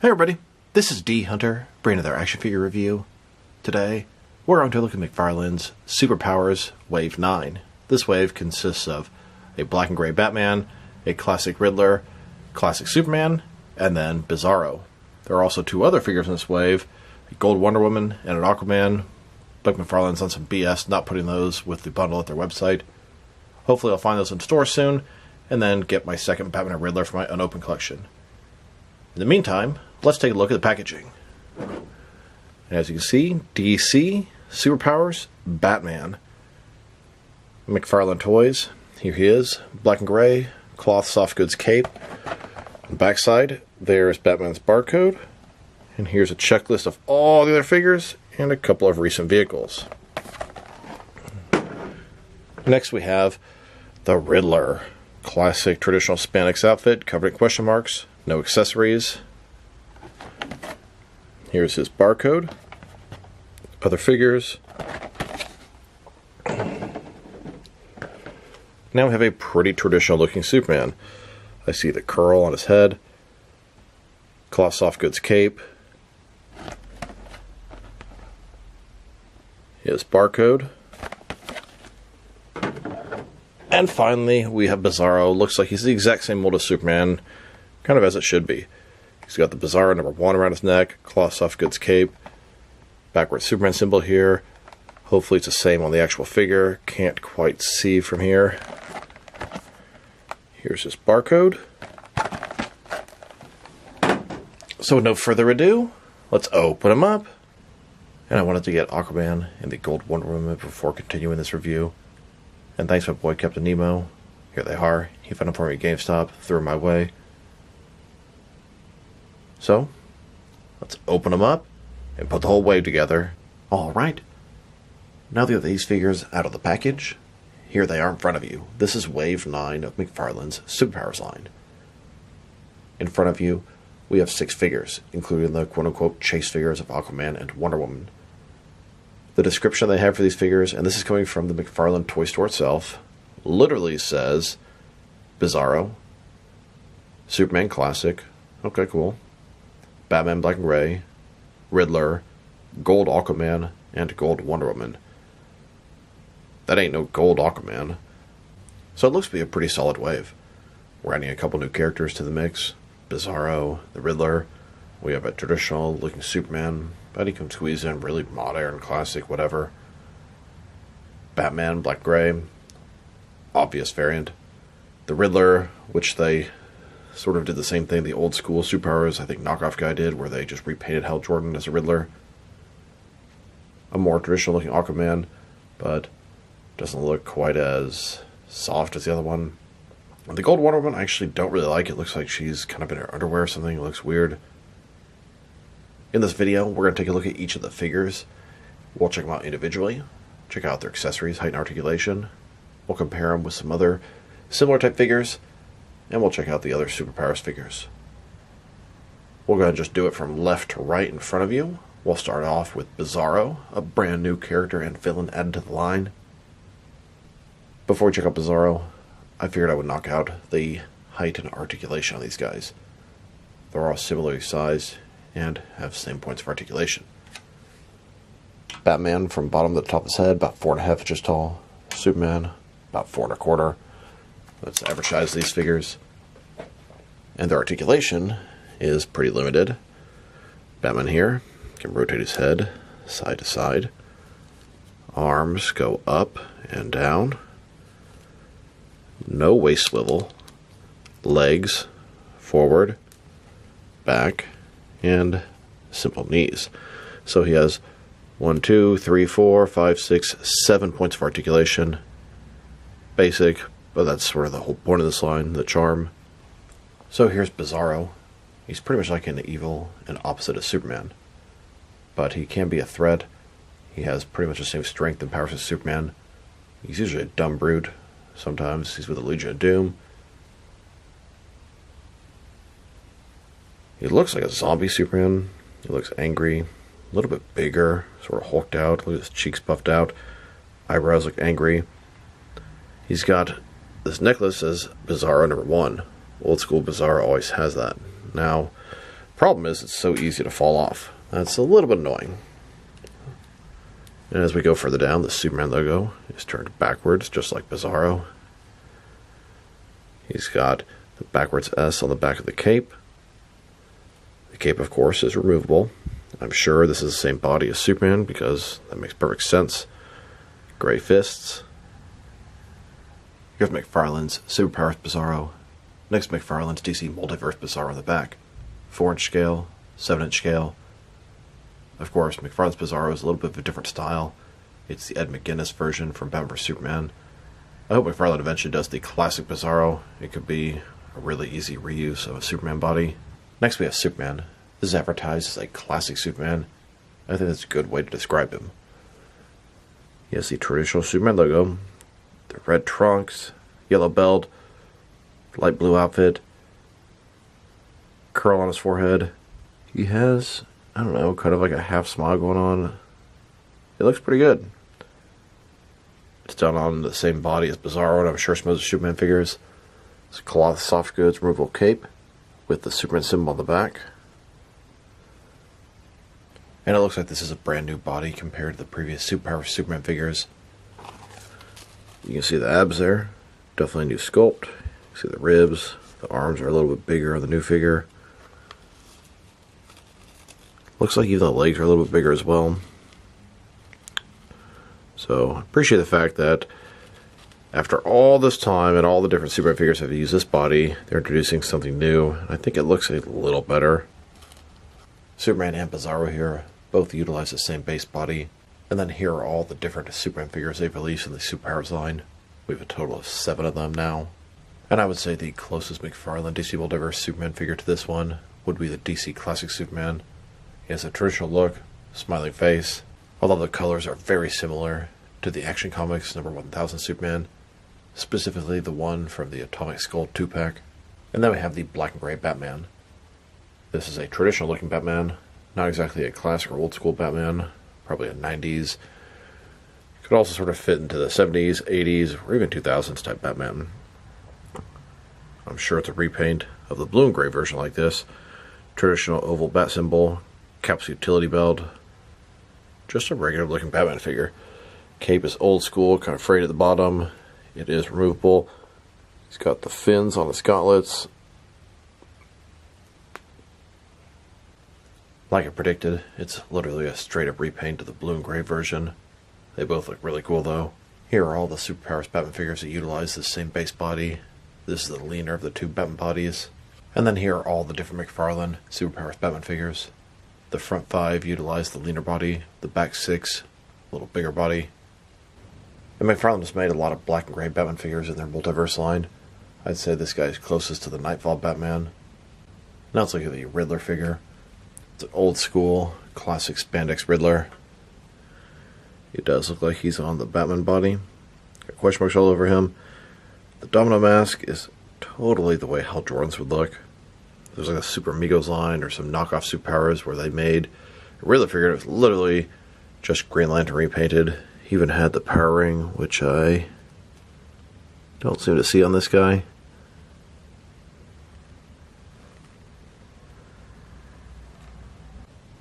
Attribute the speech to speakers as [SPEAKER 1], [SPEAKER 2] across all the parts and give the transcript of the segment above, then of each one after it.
[SPEAKER 1] Hey everybody, this is D Hunter, bringing another action figure review. Today, we're on to look at McFarlane's Superpowers Wave 9. This wave consists of a black and gray Batman, a classic Riddler, classic Superman, and then Bizarro. There are also two other figures in this wave, a gold Wonder Woman and an Aquaman, but McFarlane's on some BS not putting those with the bundle at their website. Hopefully I'll find those in stores soon, and then get my second Batman and Riddler for my unopened collection. In the meantime, let's take a look at the packaging. And as you can see, DC, Superpowers, Batman. McFarlane Toys. Here he is, black and gray, cloth soft goods cape. On the backside, there's Batman's barcode. And here's a checklist of all the other figures and a couple of recent vehicles. Next we have the Riddler. Classic traditional spandex outfit, covered in question marks, no accessories. Here's his barcode. Other figures. Now we have a pretty traditional looking Superman. I see the curl on his head. Cloth soft goods cape. His barcode. And finally, we have Bizarro. Looks like he's the exact same mold as Superman, kind of as it should be. He's got the Bizarro number 1 around his neck, cloth soft goods cape, backward Superman symbol here. Hopefully it's the same on the actual figure. Can't quite see from here. Here's his barcode. So with no further ado, let's open him up. And I wanted to get Aquaman and the gold Wonder Woman before continuing this review. And thanks to my boy Captain Nemo. Here they are. He found them for me at GameStop, threw them my way. So, let's open them up and put the whole wave together. Alright. Now that we have these figures out of the package, here they are in front of you. This is Wave 9 of McFarlane's Superpowers line. In front of you, we have 6 figures, including the quote-unquote chase figures of Aquaman and Wonder Woman. The description they have for these figures, and this is coming from the McFarlane toy store itself, literally says Bizarro, Superman Classic, okay cool, Batman Black and Gray, Riddler, Gold Aquaman, and Gold Wonder Woman. That ain't no Gold Aquaman. So it looks to be a pretty solid wave. We're adding a couple new characters to the mix. Bizarro, the Riddler, we have a traditional looking Superman, but he can squeeze in really modern, classic, whatever. Batman, Black Gray, obvious variant. The Riddler, which they sort of did the same thing the old school Superpowers, I think Knockoff Guy did, where they just repainted Hal Jordan as a Riddler. A more traditional looking Aquaman, but doesn't look quite as soft as the other one. And the Gold Wonder Woman, I actually don't really like. It looks like she's kind of in her underwear or something. It looks weird. In this video, we're going to take a look at each of the figures. We'll check them out individually, check out their accessories, height, and articulation. We'll compare them with some other similar type figures, and we'll check out the other Superpowers figures. We're going to just do it from left to right in front of you. We'll start off with Bizarro, a brand new character and villain added to the line. Before we check out Bizarro, I figured I would knock out the height and articulation on these guys. They're all similarly sized and have same points of articulation. Batman, from bottom to the top of his head, about 4.5 inches tall. Superman, about 4.25. Let's average size these figures. And their articulation is pretty limited. Batman here can rotate his head side to side. Arms go up and down. No waist swivel. Legs forward, back, and simple knees. So he has 1, 2, 3, 4, 5, 6, 7 points of articulation. Basic, but that's sort of the whole point of this line, the charm. So here's Bizarro. He's pretty much like an evil and opposite of Superman. But he can be a threat. He has pretty much the same strength and powers as Superman. He's usually a dumb brute. Sometimes he's with the Legion of Doom. He looks like a zombie Superman. He looks angry, a little bit bigger, sort of hulked out. Look at his cheeks puffed out. Eyebrows look angry. He's got this necklace says Bizarro number 1. Old school Bizarro always has that. Now, Problem is, it's so easy to fall off. That's a little bit annoying. And as we go further down, the Superman logo is turned backwards, just like Bizarro. He's got the backwards S on the back of the cape. The cape, of course, is removable. I'm sure this is the same body as Superman because that makes perfect sense. Gray fists. Here's McFarlane's Superpowers Bizarro. Next, McFarlane's DC Multiverse Bizarro on the back. 4-inch scale, 7-inch scale. Of course, McFarlane's Bizarro is a little bit of a different style. It's the Ed McGuinness version from Batman vs Superman. I hope McFarlane eventually does the classic Bizarro. It could be a really easy reuse of a Superman body. Next we have Superman. This is advertised as a classic Superman. I think that's a good way to describe him. He has the traditional Superman logo, the red trunks, yellow belt, light blue outfit, curl on his forehead. He has, I don't know, kind of like a half smile going on. It looks pretty good. It's done on the same body as Bizarro, and I'm sure some of the Superman figures. It's a cloth soft goods removable cape with the Superman symbol on the back. And it looks like this is a brand new body compared to the previous Superpower Superman figures. You can see the abs there. Definitely a new sculpt. You see the ribs. The arms are a little bit bigger on the new figure. Looks like even the legs are a little bit bigger as well. So, I appreciate the fact that after all this time and all the different Superman figures have used this body, they're introducing something new. I think it looks a little better. Superman and Bizarro here both utilize the same base body. And then here are all the different Superman figures they've released in the Superpowers line. We have a total of 7 of them now. And I would say the closest McFarlane DC Multiverse Superman figure to this one would be the DC Classic Superman. He has a traditional look, smiling face, although the colors are very similar to the Action Comics number 1000 Superman, specifically the one from the Atomic Skull 2-pack. And then we have the black and gray Batman. This is a traditional looking Batman, not exactly a classic or old school Batman, probably a 90s. Could also sort of fit into the 70s, 80s, or even 2000s type Batman. I'm sure it's a repaint of the blue and gray version like this. Traditional oval bat symbol, caps utility belt. Just a regular looking Batman figure. Cape is old school, kind of frayed at the bottom. It is removable. He's got the fins on his gauntlets. Like I predicted, it's literally a straight up repaint of the blue and gray version. They both look really cool though. Here are all the Superpowers Batman figures that utilize the same base body. This is the leaner of the two Batman bodies. And then here are all the different McFarlane Superpowers Batman figures. The front 5 utilize the leaner body, the back 6, a little bigger body. And McFarlane has made a lot of black and gray Batman figures in their multiverse line. I'd say this guy is closest to the Nightfall Batman. Now let's look at the Riddler figure. It's an old school, classic spandex Riddler. It does look like he's on the Batman body. Got question marks all over him. The domino mask is totally the way Hal Jordan's would look. There's like a Super Amigos line or some knockoff superpowers where they made a Riddler figure. It was literally just Green Lantern repainted. He even had the power ring, which I don't seem to see on this guy.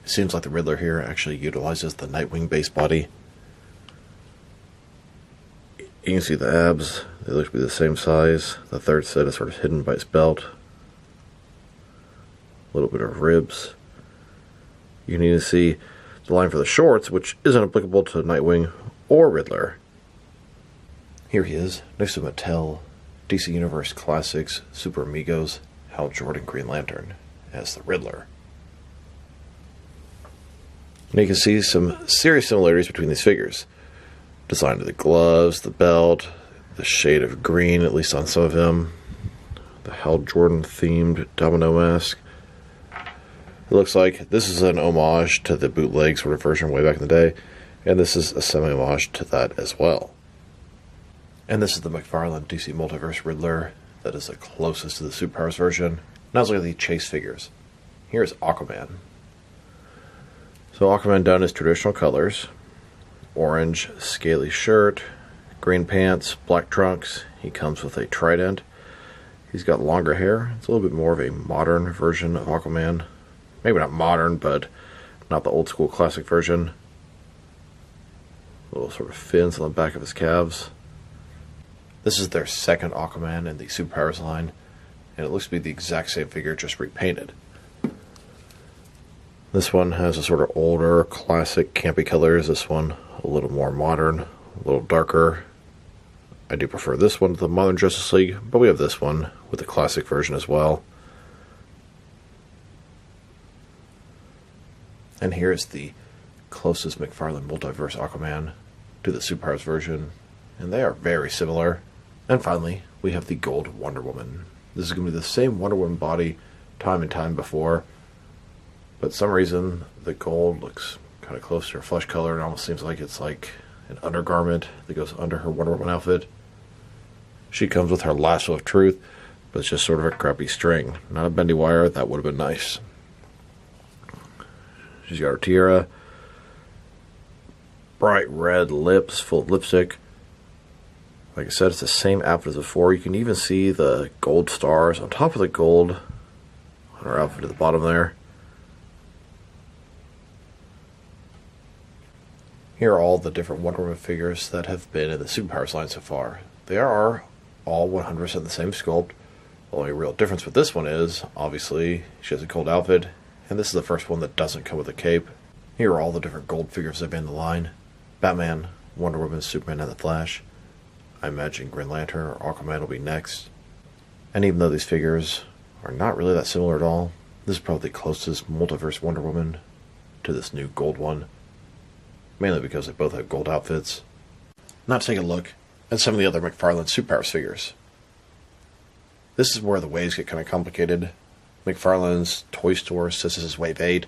[SPEAKER 1] It seems like the Riddler here actually utilizes the Nightwing base body. You can see the abs. They look to be the same size. The third set is sort of hidden by his belt. A little bit of ribs. You can even see the line for the shorts, which isn't applicable to Nightwing or Riddler. Here he is, next to Mattel, DC Universe Classics, Super Amigos, Hal Jordan Green Lantern, as the Riddler. And you can see some serious similarities between these figures. Design of the gloves, the belt, the shade of green, at least on some of them. The Hal Jordan themed domino mask. It looks like this is an homage to the bootleg sort of version way back in the day, and this is a semi-homage to that as well. And this is the McFarlane DC Multiverse Riddler that is the closest to the Superpowers version. Now let's look at the chase figures. Here's Aquaman. So Aquaman done his traditional colors. Orange scaly shirt, green pants, black trunks. He comes with a trident. He's got longer hair. It's a little bit more of a modern version of Aquaman. Maybe not modern, but not the old school classic version. Little sort of fins on the back of his calves. This is their second Aquaman in the Superpowers line, and it looks to be the exact same figure, just repainted. This one has a sort of older, classic, campy colors. This one a little more modern, a little darker. I do prefer this one to the modern Justice League, but we have this one with the classic version as well. And here's the closest McFarlane multiverse Aquaman to the Superpowers version, and they are very similar. And finally, we have the gold Wonder Woman. This is going to be the same Wonder Woman body time and time before, but some reason the gold looks kind of close to her flesh color. It almost seems like it's like an undergarment that goes under her Wonder Woman outfit. She comes with her lasso of truth, but it's just sort of a crappy string. Not a bendy wire. That would have been nice. She's got her tiara. Bright red lips, full of lipstick. Like I said, it's the same outfit as before. You can even see the gold stars on top of the gold on her outfit at the bottom there. Here are all the different Wonder Woman figures that have been in the Superpowers line so far. They are all 100% the same sculpt. The only real difference with this one is, obviously, she has a gold outfit, and this is the first one that doesn't come with a cape. Here are all the different gold figures that have been in the line. Batman, Wonder Woman, Superman, and the Flash. I imagine Green Lantern or Aquaman will be next. And even though these figures are not really that similar at all, this is probably the closest multiverse Wonder Woman to this new gold one. Mainly because they both have gold outfits. Now to take a look at some of the other McFarlane Superpowers figures. This is where the waves get kind of complicated. McFarlane's toy store says this is wave 8,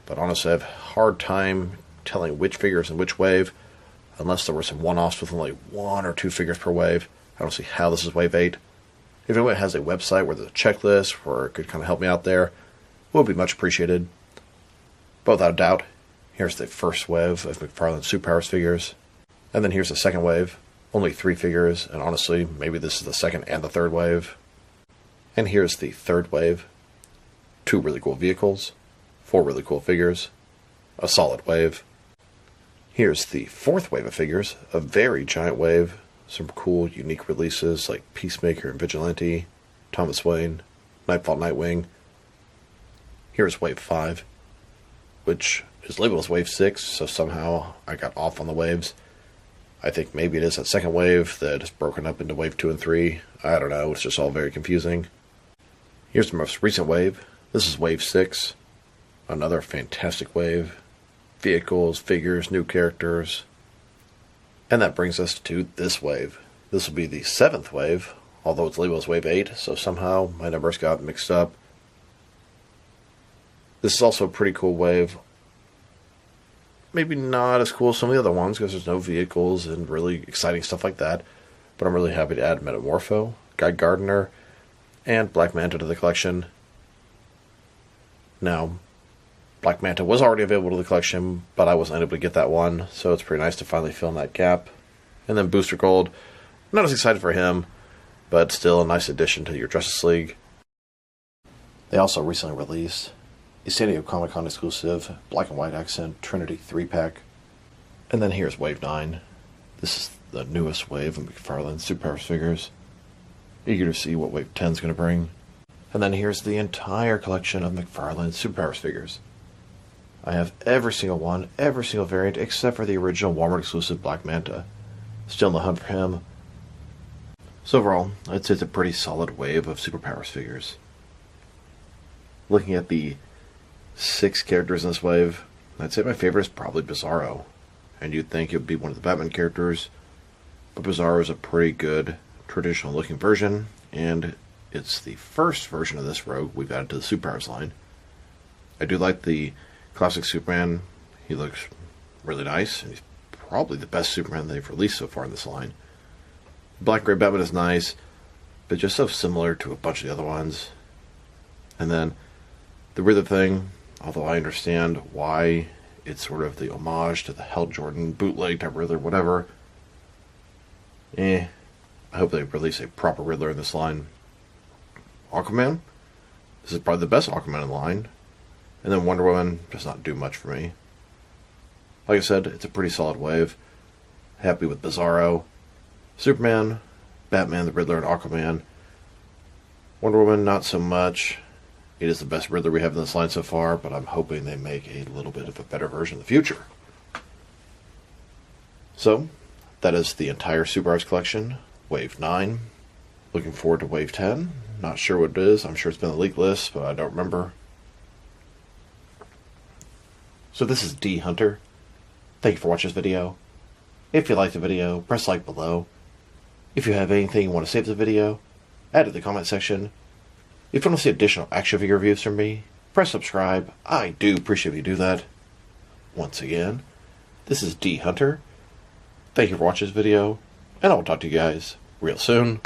[SPEAKER 1] but honestly I have a hard time telling which figures in which wave, unless there were some one-offs with only 1 or 2 figures per wave. I don't see how this is wave 8. If anyone has a website where there's a checklist where it could kind of help me out there, it would be much appreciated. But without a doubt, here's the first wave of McFarlane Superpowers figures. And then here's the second wave. Only 3 figures, and honestly, maybe this is the second and the third wave. And here's the third wave. 2 really cool vehicles, 4 really cool figures, a solid wave. Here's the fourth wave of figures, a very giant wave. Some cool, unique releases like Peacemaker and Vigilante, Thomas Wayne, Nightfall Nightwing. Here's wave 5, which is labeled as wave 6, so somehow I got off on the waves. I think maybe it is that second wave that is broken up into wave 2 and 3. I don't know, it's just all very confusing. Here's the most recent wave. This is wave 6. Another fantastic wave. Vehicles, figures, new characters. And that brings us to this wave. This will be the 7th wave, although it's labeled as wave 8, so somehow my numbers got mixed up. This is also a pretty cool wave. Maybe not as cool as some of the other ones because there's no vehicles and really exciting stuff like that. But I'm really happy to add Metamorpho, Guy Gardner, and Black Manta to the collection. Now, Black Manta was already available to the collection, but I wasn't able to get that one, so it's pretty nice to finally fill in that gap. And then Booster Gold, not as excited for him, but still a nice addition to your Justice League. They also recently released a San Diego Comic-Con exclusive black and white accent Trinity 3-pack. And then here's Wave 9. This is the newest wave of McFarlane Superpowers figures. Eager to see what Wave 10 is going to bring. And then here's the entire collection of McFarlane Superpowers figures. I have every single one, every single variant, except for the original Walmart exclusive Black Manta. Still in the hunt for him. So overall, I'd say it's a pretty solid wave of Superpowers figures. Looking at the 6 characters in this wave, I'd say my favorite is probably Bizarro. And you'd think it would be one of the Batman characters, but Bizarro is a pretty good traditional looking version, and it's the first version of this rogue we've added to the Superpowers line. I do like the classic Superman. He looks really nice, and he's probably the best Superman they've released so far in this line. Black Gray Batman is nice, but just so similar to a bunch of the other ones. And then the Riddler thing, although I understand why it's sort of the homage to the Hal Jordan bootleg type Riddler, whatever. I hope they release a proper Riddler in this line. Aquaman, this is probably the best Aquaman in the line. And then Wonder Woman does not do much for me. Like I said, it's a pretty solid wave. Happy with Bizarro. Superman, Batman, the Riddler, and Aquaman. Wonder Woman, not so much. It is the best Riddler we have in this line so far, but I'm hoping they make a little bit of a better version in the future. So, that is the entire Superheroes collection, Wave 9. Looking forward to Wave 10. Not sure what it is. I'm sure it's been the leak list, but I don't remember. So this is D Hunter. Thank you for watching this video. If you liked the video, press like below. If you have anything you want to say to the video, add it in the comment section. If you want to see additional action figure reviews from me, press subscribe. I do appreciate if you do that. Once again, this is D Hunter. Thank you for watching this video, and I will talk to you guys real soon.